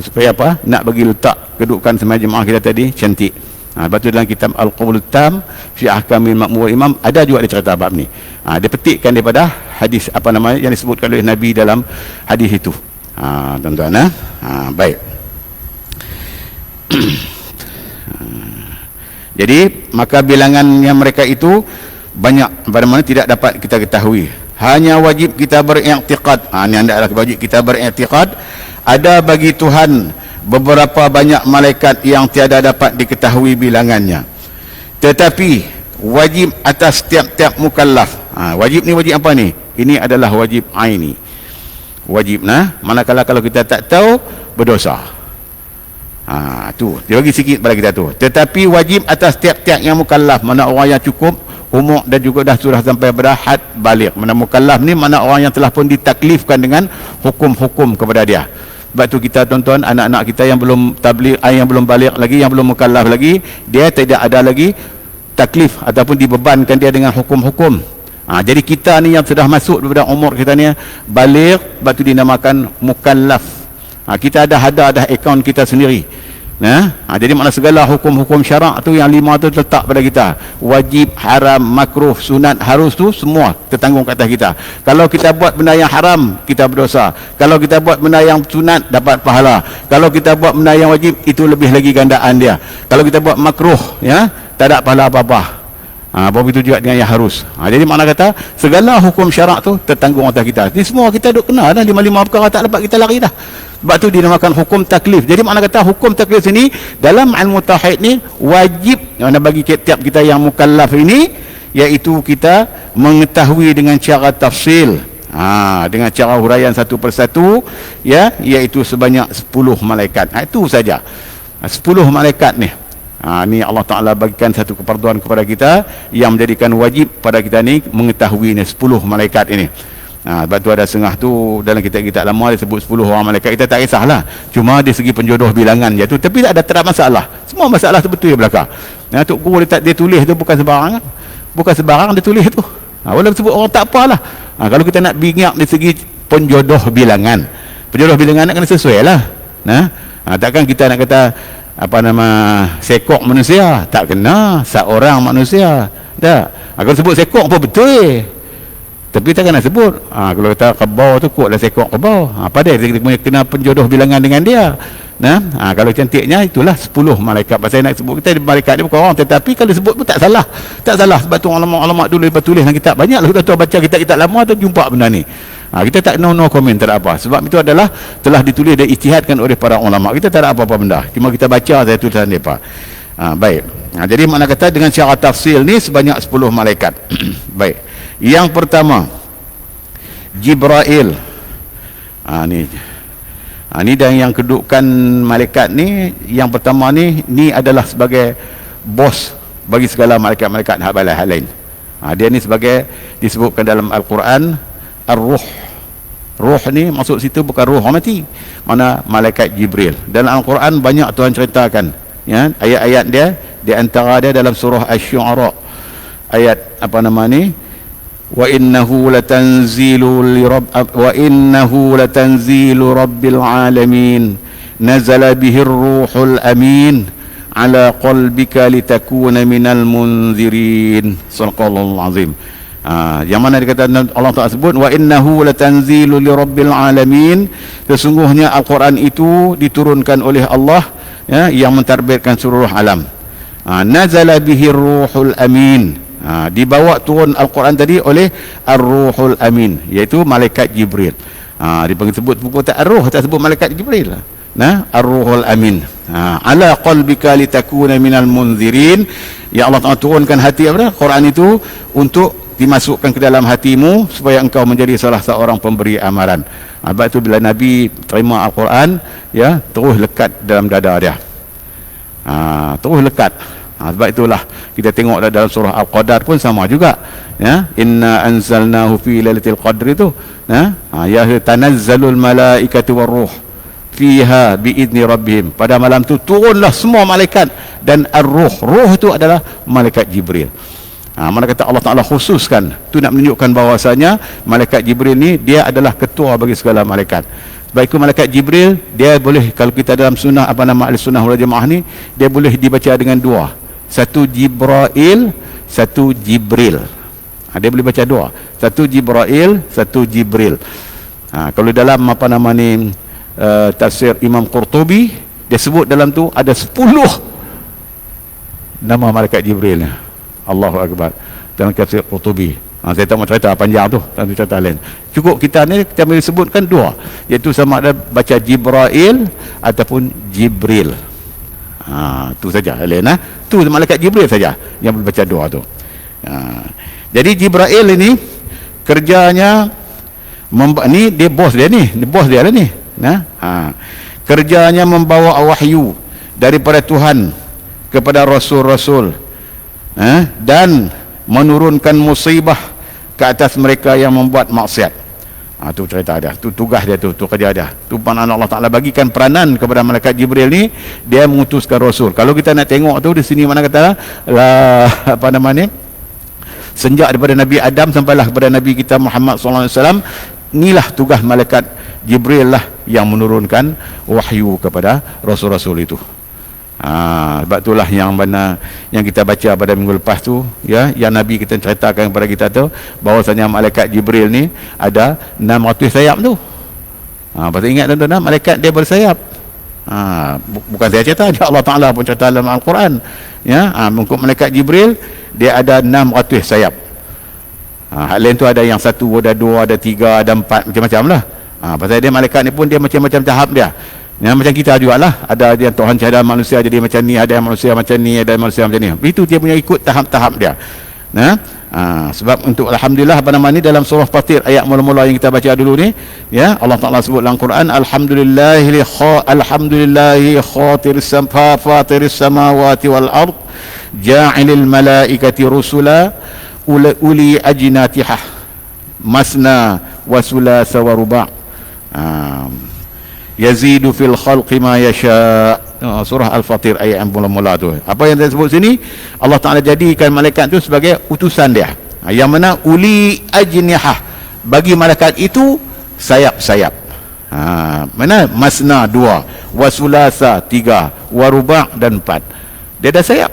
Supaya apa? Nak bagi letak kedudukan sembahyang jemaah kita tadi cantik. Sebab tu dalam kitab Al-Qaul Tam fi Ahkamil Ma'mur Imam ada juga dia cerita bab ni. Dia petikkan daripada hadis apa namanya yang disebutkan oleh Nabi dalam hadis itu. Tuan-tuan, baik. Jadi maka bilangan yang mereka itu banyak, pada mana tidak dapat kita ketahui. Hanya wajib kita beriktikad. Ini anda wajib kita beriktikad. Ada bagi Tuhan beberapa banyak malaikat yang tiada dapat diketahui bilangannya, tetapi wajib atas tiap-tiap mukallaf. Wajib ni wajib apa ni? Ini adalah wajib aini. Wajib manakala kalau kita tak tahu, berdosa. Tu dia bagi sikit pada kita tu. Tetapi wajib atas tiap-tiap yang mukallaf, mana orang yang cukup umur dan juga dah sudah sampai pada had baligh. Mana mukallaf ni mana orang yang telah pun ditaklifkan dengan hukum-hukum kepada dia. Sebab tu kita tuan-tuan, anak-anak kita yang belum tabligh, yang belum baligh lagi, yang belum mukallaf lagi, dia tidak ada lagi taklif ataupun dibebankan dia dengan hukum-hukum. Jadi kita ni yang sudah masuk daripada umur kita ni baligh, sebab tu dinamakan mukallaf. Kita ada akaun kita sendiri. Jadi makna segala hukum-hukum syarak tu yang 5 tu letak pada kita. Wajib, haram, makruh, sunat, harus tu semua tertanggung ke atas kita. Kalau kita buat benda yang haram, kita berdosa. Kalau kita buat benda yang sunat, dapat pahala. Kalau kita buat benda yang wajib, itu lebih lagi gandaan dia. Kalau kita buat makruh, tak ada pahala apa-apa. Begitu juga dengan yang harus. Jadi makna kata segala hukum syarak tu tertanggung atas kita. Ini semua kita duk kena dah, 5 perkara tak dapat kita lari dah. Sebab tu dinamakan hukum taklif. Jadi makna kata hukum taklif sini dalam ilmu tauhid ni wajib mana bagi tiap kita yang mukallaf ini, iaitu kita mengetahui dengan cara tafsil. Dengan cara huraian satu persatu, ya, iaitu sebanyak 10 malaikat. Itu saja. 10 malaikat ni. Ni Allah Ta'ala bagikan satu keperluan kepada kita yang menjadikan wajib pada kita ni mengetahui ni 10 malaikat ini. Sebab tu ada setengah tu dalam kitab-kitab lama dia sebut 10 orang malaikat. Kita tak kisahlah, cuma dari segi penjodoh bilangan je tu. Tapi tak ada masalah, semua masalah tu betul belakang. Tok Guru dia tulis tu bukan sembarang dia tulis tu. Walaupun sebut orang tak apalah. Kalau kita nak bingat dari segi penjodoh bilangan nak kena sesuai lah. Takkan kita nak kata sekok manusia, tak kena seorang manusia. Tak. Kalau sebut sekok pun betul. Tapi takkan nak sebut. Kalau kata kebau tu kuatlah sekok kebau. Pada kita kena penjodoh bilangan dengan dia. Kalau cantiknya itulah 10 malaikat. Pasal nak sebut kita malaikat dia bukan orang, tetapi kalau sebut pun tak salah. Sebab tu ulama dulu tulis dalam kitab. Banyaklah kita tu baca kitab-kitab lama tu jumpa benda ni. Kita tak no comment, tak ada apa. Sebab itu adalah telah ditulis dan ijtihadkan oleh para ulama. Kita tak ada apa-apa benda. Cuma kita baca saja tulisan depa. Baik. Jadi makna kata dengan cara tafsil ni sebanyak 10 malaikat. Baik. Yang pertama Jibril. Ni dan yang kedudukan malaikat ni, yang pertama ni adalah sebagai bos bagi segala malaikat-malaikat hal lain. Dia ni sebagai disebutkan dalam Al-Quran Ar-Ruh. Ruh ni maksud situ bukan ruh orang mati, mana malaikat Jibril. Dalam Al-Quran banyak Tuhan ceritakan, ya, ayat-ayat dia. Di antara dia dalam surah Asy-Syu'ara ayat wa innahu latanzilu rabbil alamin nazala bihir ruhul amin ala qalbika litakuna minal munzirin. Shadaqallahul azim. Yang mana dikata Allah Ta'ala sebut wa innahu latanzilu lirabbil alamin, sesungguhnya Al-Quran itu diturunkan oleh Allah, ya, yang mentadbirkan seluruh alam. Nazala bihir ruhul amin, dibawa turun Al-Quran tadi oleh Ar-Ruhul Amin, iaitu malaikat Jibril. Dipanggil sebut buku tak Ar-Ruh, tak sebut malaikat Jibril. Ar-Ruhul Amin. Ala qalbika litakuna minal munzirin, ya Allah Ta'ala turunkan hati Quran itu untuk dimasukkan ke dalam hatimu supaya engkau menjadi salah seorang pemberi amaran. Sebab itu bila Nabi terima Al-Quran, ya, terus lekat dalam dada dia. Terus lekat. Sebab itulah kita tengok dalam surah Al-Qadar pun sama juga, ya, inna anzalnahu fi lailatul qadr itu, ya tanazzalul malaikatu waruh fiha biidzni rabbihim, pada malam tu turunlah semua malaikat dan ar-ruh itu adalah malaikat Jibril. Mana kata Allah Ta'ala khususkan tu nak menunjukkan bahawasanya malaikat Jibril ni dia adalah ketua bagi segala malaikat. Baik itu malaikat Jibril, dia boleh, kalau kita dalam sunnah al-sunnah wal jamaah ni, dia boleh dibaca dengan dua, satu Jibril, satu Jibril. Dia boleh baca dua, satu Jibril, satu Jibril. Kalau dalam tafsir Imam Qurtubi, dia sebut dalam tu ada 10 nama malaikat Jibril. Allahu Akbar. Dalam tafsir Qurtubi. Saya tak mau cerita panjang tu, tak mau cerita lain. Cukup kita ni kita boleh sebutkan dua, iaitu sama ada baca Jibril ataupun Jibril. Tu saja lain. Tu malaikat Jibril saja yang boleh baca dua tu. Jadi Jibril ini kerjanya ni dia bos dia ni, bos dia lah ni. Kerjanya membawa wahyu daripada Tuhan kepada rasul-rasul, dan menurunkan musibah ke atas mereka yang membuat maksiat. Tu cerita dia, tu tugas dia, tu kerja dia. Tu peranan Allah Ta'ala bagikan peranan kepada malaikat Jibril ni, dia mengutuskan rasul. Kalau kita nak tengok tu di sini mana kata sejak daripada Nabi Adam sampailah kepada Nabi kita Muhammad SAW, inilah tugas malaikat Jibril lah yang menurunkan wahyu kepada rasul-rasul itu. Sebab itulah yang mana yang kita baca pada minggu lepas tu, ya, yang Nabi kita ceritakan kepada kita tu, bahawasanya malaikat Jibril ni ada 600 sayap tu. Pasal ingat tuan-tuan, malaikat dia bersayap. Bukan saya cerita, Allah Ta'ala pun cerita dalam Al-Quran, ya. Mengikut malaikat Jibril dia ada 600 sayap. Hal lain tu ada yang 1, ada 2, ada 3, ada 4, macam-macam lah. Pasal dia malaikat ni pun dia macam-macam tahap dia. Ya, macam kita jugalah, ada yang Tuhan cahaya manusia jadi macam ni, ada yang manusia macam ni, ada yang manusia macam ni. Itu dia punya ikut tahap-tahap dia. Sebab untuk alhamdulillah apa nama ni dalam surah Fatir ayat mula-mula yang kita baca dulu ni, ya, Allah Taala sebut dalam Quran, alhamdulillahi fatiris samawati wal ard ja'ilil malaikati rusula uli ajnatihah masna wa sulasa wa ruba' yazidu fil khalqi ma yasha. Surah Al-Fatir ayat yang mula-mula tu. Apa yang saya sebut sini, Allah Ta'ala jadikan malaikat tu sebagai utusan dia, yang mana uli ajnihah, bagi malaikat itu sayap-sayap. Mana masna 2, wasulasa 3, waruba' dan 4. Dia ada sayap.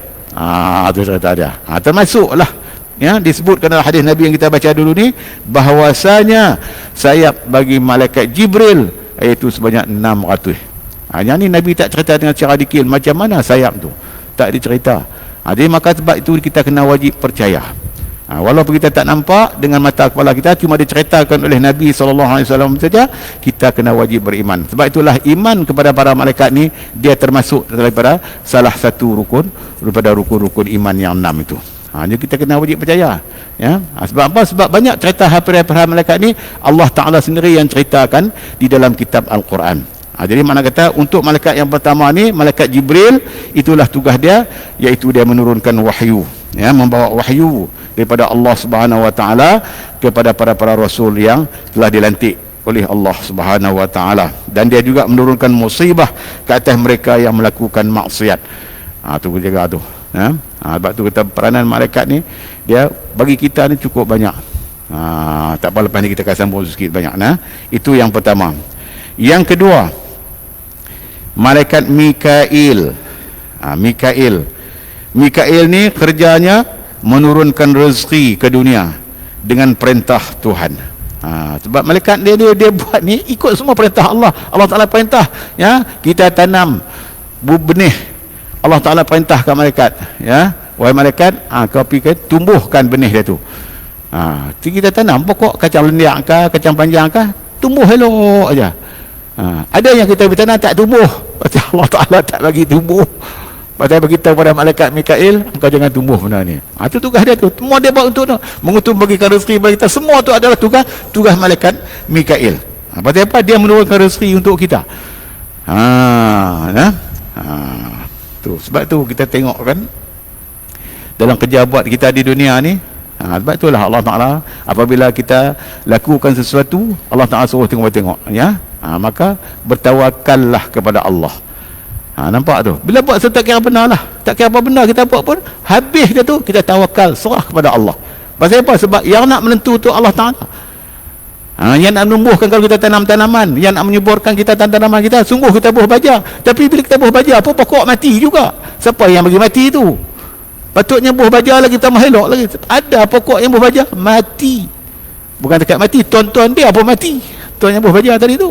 Itu cerita dia. Termasuklah, ya, disebutkan dalam hadis Nabi yang kita baca dulu ni, bahwasanya sayap bagi malaikat Jibril iaitu sebanyak 600. Yang ni Nabi tak cerita dengan cara dikil macam mana sayap tu, tak dicerita. Jadi maka sebab itu kita kena wajib percaya, walaupun kita tak nampak dengan mata kepala kita, cuma diceritakan oleh Nabi SAW saja, kita kena wajib beriman. Sebab itulah iman kepada para malaikat ni, dia termasuk daripada salah satu rukun daripada rukun-rukun iman yang 6 itu. Jadi kita kena wajib percaya, ya. Sebab apa? Sebab banyak cerita para malaikat ni Allah Ta'ala sendiri yang ceritakan di dalam kitab Al-Quran. Jadi mana kata untuk malaikat yang pertama ni, malaikat Jibril, itulah tugas dia, iaitu dia menurunkan wahyu, ya, membawa wahyu daripada Allah Subhanahu Wa Taala kepada para rasul yang telah dilantik oleh Allah Subhanahu Wa Taala, dan dia juga menurunkan musibah ke atas mereka yang melakukan maksiat. Tu jaga tu, ya. Sebab tu kita peranan malaikat ni, dia bagi kita ni cukup banyak. Tak apa, lepas ni kita akan sambung sikit banyak. Itu yang pertama. Yang kedua, malaikat Mikail. Mikail ni kerjanya menurunkan rezeki ke dunia dengan perintah Tuhan. Sebab malaikat dia buat ni ikut semua perintah Allah. Allah Ta'ala perintah, ya, kita tanam benih. Allah Ta'ala perintahkan malaikat, ya, wahai malaikat, kau pergi tumbuhkan benih dia tu. Kita tanam pokok kacang lendiak kah, kacang panjang kah, tumbuh elok aja. Ada yang kita bertanam tak tumbuh, Allah Ta'ala tak bagi tumbuh. Pasal beritahu pada malaikat Mikail, engkau jangan tumbuh benda ni. Itu tugas dia tu. Semua dia buat untuk mengutus bagikan rezeki bagi kita. Semua tu adalah tugas malaikat Mikail. Pasal apa? Dia menurunkan rezeki untuk kita. Tu sebab tu kita tengok kan dalam kerja buat kita di dunia ni. Sebab itulah Allah Ta'ala apabila kita lakukan sesuatu, Allah Ta'ala suruh tengok-tengok, ya. Maka bertawakallah kepada Allah. Nampak tu, bila buat sesuatu tak kira benar lah, tak kira apa benar kita buat pun, habis dia tu kita tawakal, serah kepada Allah. Pasal apa? Sebab yang nak menentu tu Allah Ta'ala. Yang nak menumbuhkan, kalau kita tanam tanaman, yang nak menyuburkan kita tanaman kita, sungguh kita buah baja. Tapi bila kita buah baja pun pokok mati juga. Siapa yang bagi mati tu? Patutnya buah baja lagi tambah elok lagi. Ada pokok yang buah baja mati, bukan dekat mati, tuan-tuan dia pun mati, tuan yang buah baja tadi tu.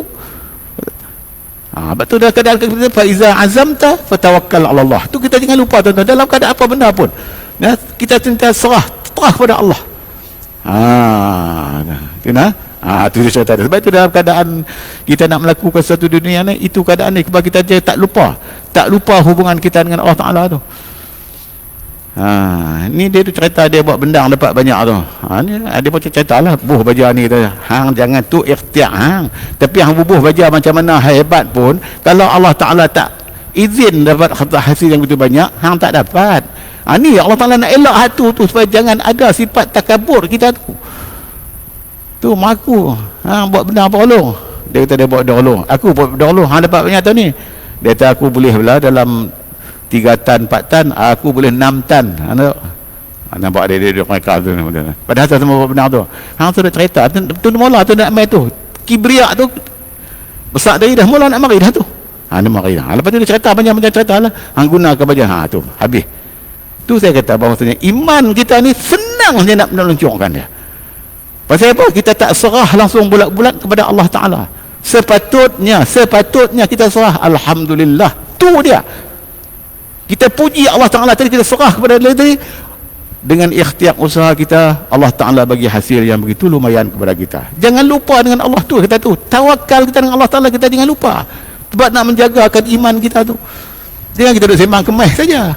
Betul dalam keadaan kita, faiza azamta fatawakkal ala Allah. Tu kita jangan lupa tuan-tuan, dalam keadaan apa benda pun, ya, kita sentiasa serah kepada Allah. Itu dia cerita. Sebab itu dalam keadaan kita nak melakukan satu dunia ni, itu keadaan ni sebab kita tak lupa hubungan kita dengan Allah Ta'ala tu. Ni dia tu cerita dia buat bendang dapat banyak tu. Ni dia pun cerita lah buah baja ni tu. Jangan tu ikhtiar. Tapi hang bubuh baja macam mana hebat pun, kalau Allah Ta'ala tak izin dapat hasil yang begitu banyak, hang tak dapat. Ni Allah Ta'ala nak elak hatu tu supaya jangan ada sifat takabur kita tu. Tu maku buat benda apa tolong. Dia kata dia buat dahulu, aku buat dahulu, hang dapat banyak tu ni. Dia kata aku boleh belah dalam 3 tan 4 tan, aku boleh 6 tan. Nampak dia mereka tu. Padahal tak semua benar tu. Hang tu dah cerita tu mula tu nak mai tu. Kibriak tu besar dari dah mula nak mari dah tu. Dia mari dah. Lepas tu dia cerita banyak-banyak cerita lah. Hang guna ke baja tu habis. Tu saya kata bahawasanya iman kita ni senang je nak meluncurkan dia. Pasal apa? Kita tak serah langsung bulat-bulat kepada Allah Ta'ala. Sepatutnya kita serah. Alhamdulillah. Tu dia. Kita puji Allah Ta'ala tadi, kita serah kepada dia tadi. Dengan ikhtiar usaha kita, Allah Ta'ala bagi hasil yang begitu lumayan kepada kita. Jangan lupa dengan Allah tu, kita tu. Tawakal kita dengan Allah Ta'ala, kita jangan lupa. Sebab nak menjagakan iman kita tu. Jangan kita duduk sembang kemas saja.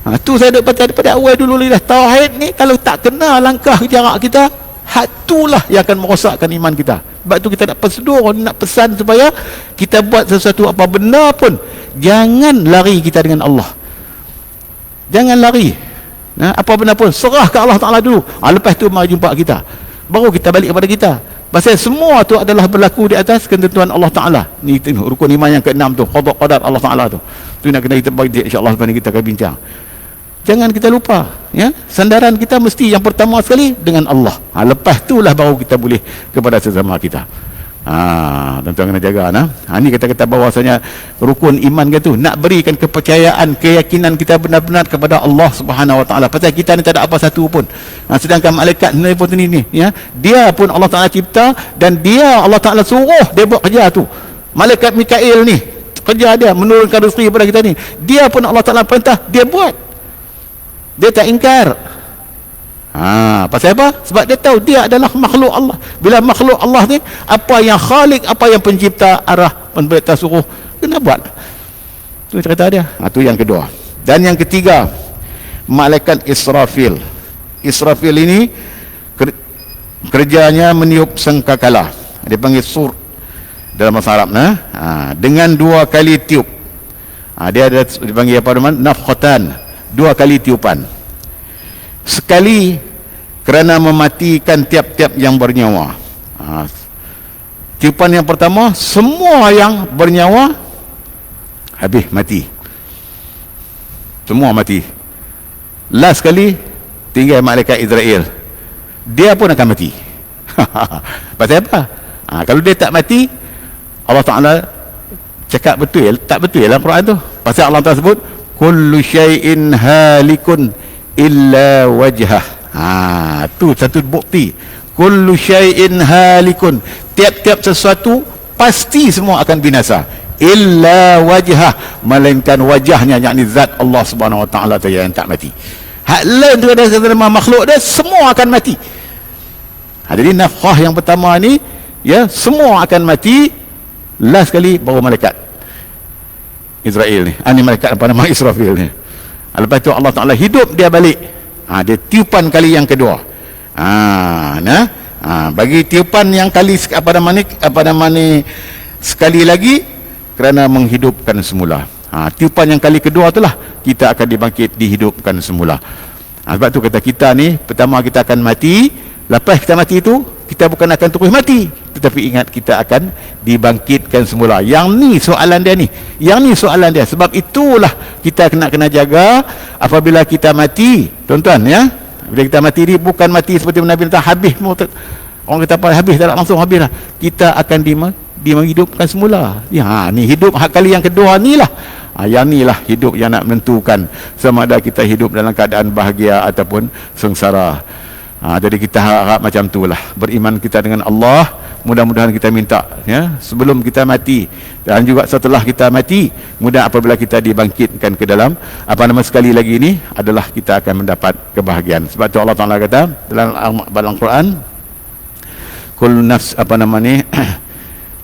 Tu saya duk baca daripada awal dulu lah. Tauhid ni kalau tak kena langkah jarak kita, itulah yang akan merosakkan iman kita. Sebab tu kita nak persedur, nak pesan supaya kita buat sesuatu apa benda pun, jangan lari kita dengan Allah. Jangan lari. Apa benda pun serah ke Allah Ta'ala dulu. Lepas tu mari jumpa kita, baru kita balik kepada kita. Pasal semua tu adalah berlaku di atas ketentuan Allah Ta'ala. Ni rukun iman yang ke-6 tu, qadar Allah Ta'ala tu. Tu nak kena kita bagi, insya-Allah lepas ni kita akan bincang. Jangan kita lupa, ya, sandaran kita mesti yang pertama sekali dengan Allah. Lepas itulah baru kita boleh kepada sesama kita. Tuan-tuan kena jaga. Ni kata-kata bahawasanya rukun iman gitu, nak berikan kepercayaan, keyakinan kita benar-benar kepada Allah Subhanahu Wa Taala. Pasal kita ni tak ada apa satu pun. Sedangkan malaikat ni pun ni, ya, dia pun Allah Taala cipta dan dia Allah Taala suruh dia buat kerja tu. Malaikat Mikail ni kerja dia menurunkan rezeki kepada kita ni. Dia pun Allah Taala perintah, dia buat. Dia tak ingkar. Pasal apa? Sebab dia tahu dia adalah makhluk Allah. Bila makhluk Allah ni, apa yang khalik, apa yang pencipta, arah, pemerintah suruh, kena buat. Itu cerita dia. Itu yang kedua. Dan yang ketiga, malaikat Israfil. Israfil ini kerjanya meniup sangkakala. Dia panggil sur dalam bahasa Arab. Dengan 2 kali tiup. Dia ada dipanggil apa namanya? Nafkhatan. 2 kali tiupan. Sekali kerana mematikan tiap-tiap yang bernyawa. Tiupan yang pertama, semua yang bernyawa habis mati. Semua mati. Last sekali tinggal malaikat Israel. Dia pun akan mati. Pasal apa? Kalau dia tak mati, Allah Ta'ala cakap betul, tak betul dalam Quran tu. Pasal Allah Ta'ala sebut kullu syai'in halikun illa wajhah. Tu satu bukti. Kullu syai'in halikun, tiap-tiap sesuatu pasti semua akan binasa, illa wajhah, melainkan wajahnya, yakni zat Allah Subhanahu Wa Taala tu yang tak mati. Hak lain tu ada makhluk dia semua akan mati. Jadi nafkhah yang pertama ni, ya, semua akan mati. Last sekali baru malaikat Israel ni. Ni malaikat apa nama Israfil ni. Lepas tu Allah Ta'ala hidup dia balik. Dia tiupan kali yang kedua. Bagi tiupan yang kali apa nama ni sekali lagi kerana menghidupkan semula. Tiupan yang kali kedua itulah kita akan dihidupkan semula. Sebab tu kata kita ni pertama kita akan mati. Lepas kita mati itu, kita bukan akan terus mati, tetapi ingat kita akan dibangkitkan semula. Yang ni soalan dia ni. Yang ni soalan dia. Sebab itulah kita kena jaga apabila kita mati. Tuan-tuan, ya. Bila kita mati ni bukan mati seperti Nabi kata habis. Orang kata apa habis, tak langsung habis lah. Kita akan menghidupkan semula. Ni hidup hak kali yang kedua ni lah. Yang ni lah hidup yang nak menentukan sama ada kita hidup dalam keadaan bahagia ataupun sengsara. Jadi kita harap macam itulah beriman kita dengan Allah. Mudah-mudahan kita minta, ya, sebelum kita mati dan juga setelah kita mati, mudah apabila kita dibangkitkan ke dalam sekali lagi ini adalah kita akan mendapat kebahagiaan. Sebab tu Allah Taala kata dalam Quran, kullu nafs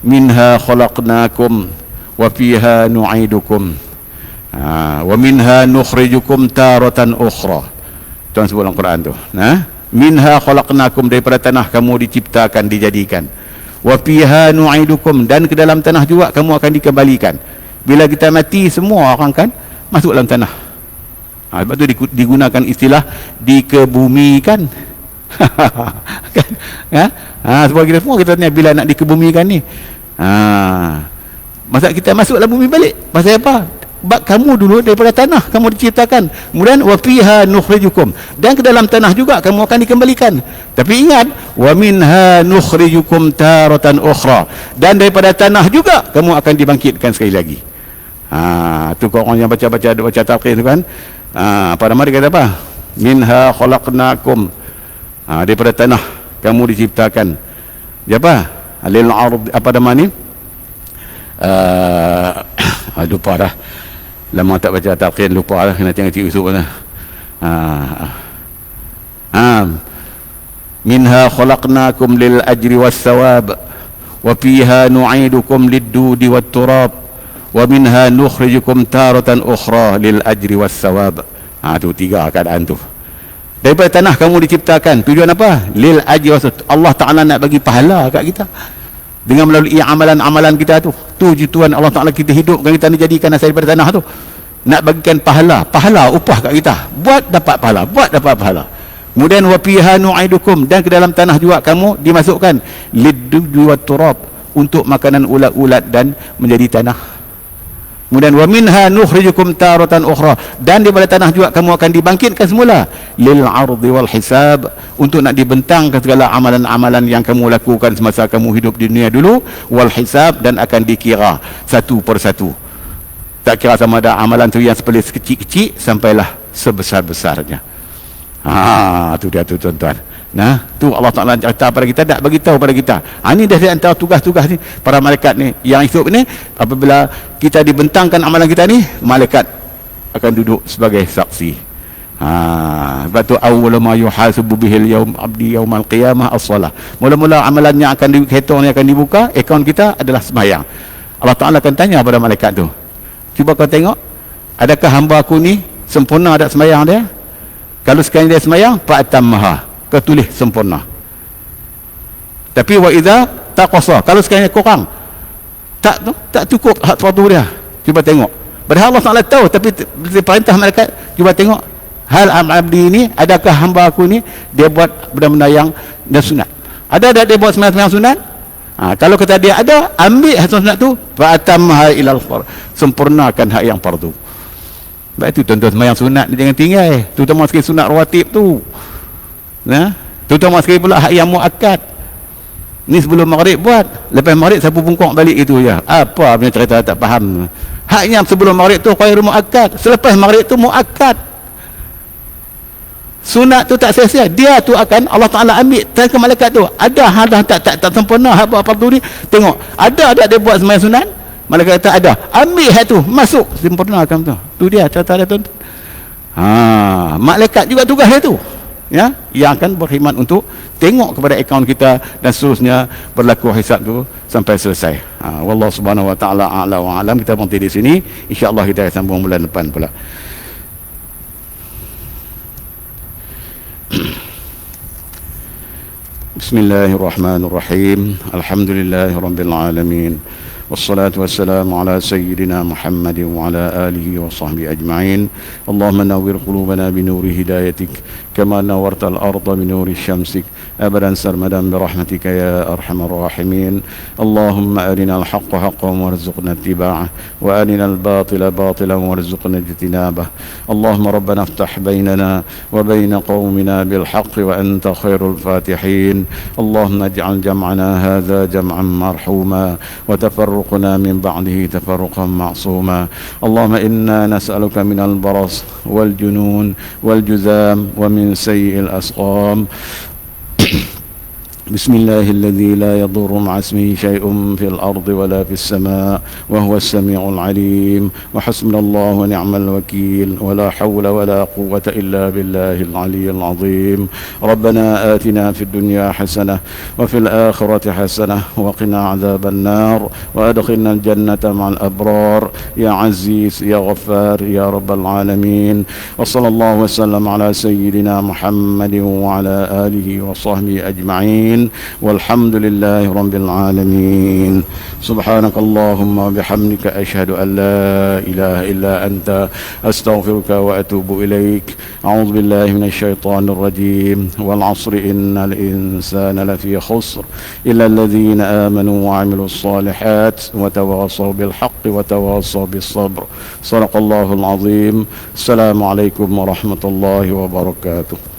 minha khalaqnakum wa fiha nu'idukum wa minha nukhrijukum taratan ukhra. Tuan sebut dalam Quran tu. Minha khalaqnakum, daripada tanah kamu diciptakan, dijadikan. Wa fiha nu'idukum, dan ke dalam tanah juga kamu akan dikembalikan. Bila kita mati semua orang kan masuk dalam tanah. Sebab tu digunakan istilah dikebumikan. Kan? Sebab kita semua kita tanya bila nak dikebumikan ni. Masa kita masuk dalam bumi balik. Pasal apa? Kamu dulu daripada tanah kamu diciptakan, kemudian wa fiha nukhrijukum, dan ke dalam tanah juga kamu akan dikembalikan. Tapi ingat, wa minha nukhrijukum taratan ukhra, dan daripada tanah juga kamu akan dibangkitkan sekali lagi. Tu kau orang yang baca talqin tu kan, apa nama dia kata apa? Minha khalaqnakum, daripada tanah kamu diciptakan. Dia apa? Lil ard, apa nama ni? Lupa dah. Lama tak baca talqin, lupa lah, kena tengok Yusuf lah. Minha khalaqnakum lil ajri was thawab wa fiha nu'idukum lid-dudi wat turab wa minha nukhrijukum taratan ukhra lil ajri was thawab. Tu 3 keadaan tu. Daripada tanah kamu diciptakan, tujuan apa? Lil ajri, Allah Ta'ala nak bagi pahala kat kita dengan melalui amalan-amalan kita tu. Tujuan Allah Ta'ala kita hidupkan, kita dijadikan asal daripada tanah tu, nak bagikan pahala upah kat kita, buat dapat pahala. Kemudian wa fiha nu'idukum, dan ke dalam tanah juga kamu dimasukkan, liddudu wat turab, untuk makanan ulat-ulat dan menjadi tanah. Kemudian wa minha nukhrijukum taratan ukhra, dan daripada tanah juga kamu akan dibangkitkan semula, lil ardi wal hisab, untuk nak dibentangkan segala amalan-amalan yang kamu lakukan semasa kamu hidup di dunia dulu, wal hisab, dan akan dikira satu persatu. Tak kira sama ada amalan tu yang seperti sekecil-kecil sampailah sebesar-besarnya. Tu dia tu tuan-tuan. Nah, tu Allah Ta'ala cerita pada kita, tak bagi tahu pada kita. Ini dah di antara tugas-tugas ni para malaikat ni yang hidup ni. Apabila kita dibentangkan amalan kita ni, malaikat akan duduk sebagai saksi. Sebab tu awwal ma yuhasabu bihil yaum abdi yaumal qiyamah as-salah. Mula-mula amalannya akan dihitung, akan dibuka, akaun kita adalah sembahyang. Allah Ta'ala akan tanya pada malaikat tu, cuba kau tengok, adakah hamba aku ni sempurna ada sembahyang dia? Kalau sekali dia sembahyang, fa'atammaha, kau tulis sempurna. Tapi wa idza taqasa, kalau sekiranya kurang, tak cukup hak fardu dia, cuba tengok. Padahal Allah Taala tahu, tapi perintah malaikat, cuba tengok, hal abdi ini, adakah hamba aku ni dia buat benda-benda yang sunat? Ada dia buat sembahyang sunat? Kalau kata dia ada, ambil hak sunat tu, fa atamha ilal fard, sempurnakan hak yang fardu. Sebab itu tuan-tuan, sembahyang sunat ni jangan tinggal, terutama sekali sunat rawatib tu. Terutama sekali pula hak yang muakkad ni, sebelum maghrib buat, lepas maghrib sapu bungkuk balik itu je. Apa punya cerita tak faham. Hak yang sebelum maghrib tu khairu muakkad, selepas maghrib tu muakkad. Sunat tu tak sia-sia, dia tu akan Allah Ta'ala ambil tanya ke malaikat tu, ada hal tak sempurna hak buat fardu ni, tengok ada dia buat sembahyang sunat, malaikat kata ada, ambil hak tu, masuk, sempurnakan tu. Tu dia cerita dia tuan. Malaikat juga tugas dia tu, ya, yang akan berkhidmat untuk tengok kepada akaun kita dan seterusnya berlaku hisab tu sampai selesai. Wallahu subhanahu wa ta'ala a'la wa alam. Kita berhenti di sini, insya-Allah kita akan sambung bulan depan pula. Bismillahirrahmanirrahim. Alhamdulillahirabbil alamin. والصلاة والسلام على سيدنا محمد وعلى آله وصحبه أجمعين. اللهم نور قلوبنا بنور هدايتك كما نورت الأرض بنور شمسك أبدا سرمدا برحمتك يا أرحم الراحمين. اللهم أرنا الحق حقا وارزقنا اتباعه وأرنا الباطل باطلا وارزقنا اجتنابه. اللهم ربنا افتح بيننا وبين قومنا بالحق وأنت خير الفاتحين. اللهم اجعل جمعنا هذا جمعا مرحوما وتفرقنا من بعده تفرقا معصوما. اللهم إنا نسألك من البرص والجنون والجذام ومن سيء الأسقام. بسم الله الذي لا يضر مع اسمه شيء في الأرض ولا في السماء وهو السميع العليم. وحسبنا الله ونعم الوكيل ولا حول ولا قوة إلا بالله العلي العظيم. ربنا آتنا في الدنيا حسنة وفي الآخرة حسنة وقنا عذاب النار وأدخلنا الجنة مع الأبرار يا عزيز يا غفار يا رب العالمين. وصلى الله وسلم على سيدنا محمد وعلى آله وصحبه أجمعين. والحمد لله رب العالمين. سبحانك اللهم وبحمدك أشهد أن لا إله إلا أنت أستغفرك وأتوب إليك. أعوذ بالله من الشيطان الرجيم. والعصر إن الإنسان لفي خسر إلا الذين آمنوا وعملوا الصالحات وتواصوا بالحق وتواصوا بالصبر. صدق الله العظيم. السلام عليكم ورحمة الله وبركاته.